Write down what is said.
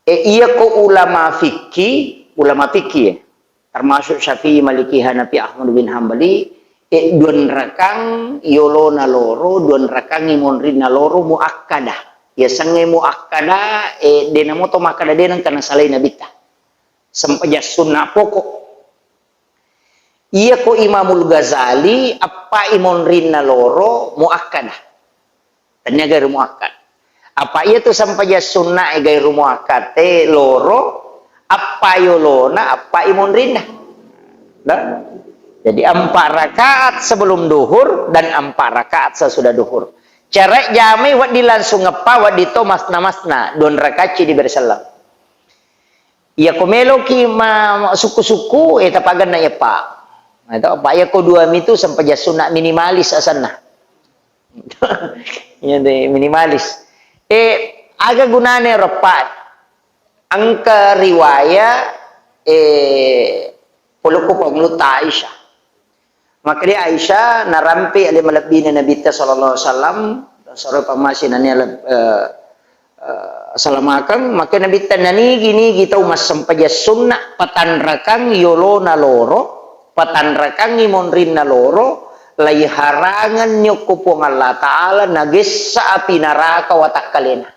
Iya ko ulama fikih ya. Termasuk Syafi'i, Maliki, Hanafi, Ahmad bin Hambali, duan rakang yolo na loro, duan rakang imonrin na loro muakkadah. Ya sange muakkadah dena moto makada dena kana salai nabita. Sampaja sunnah pokok. Iya ko Imamul Ghazali apa imonrin na loro muakkadah. Tanya gairu muakkad. Apa iya tu sampaja sunnah gairu muakkad loro apa yolona apa imonrin nah. Jadi 4 rakaat sebelum duhur dan 4 rakaat sesudah duhur. Cerek jami wad di langsung ngepa wad dito masna 2 rakaat di bersalam. Iya komelo ki ma suku-suku tapagan na ya pak. Itu apa ya ko 2 itu sampai sunna minimalis asanna. Iya deh minimalis. Aga gunane repat. Angka riwayat puluku pemluta Aisyah. Maka dia Aisyah narampi ada malabina Nabi sallallahu alaihi wasallam sore pamasinannya salamakan maka Nabi tanani gini kita umas sampai sunnah patan rakang yolona loro patan rakang imonrin na loro lai harangan nyukupung Allah taala nagis sa api neraka watak kalena.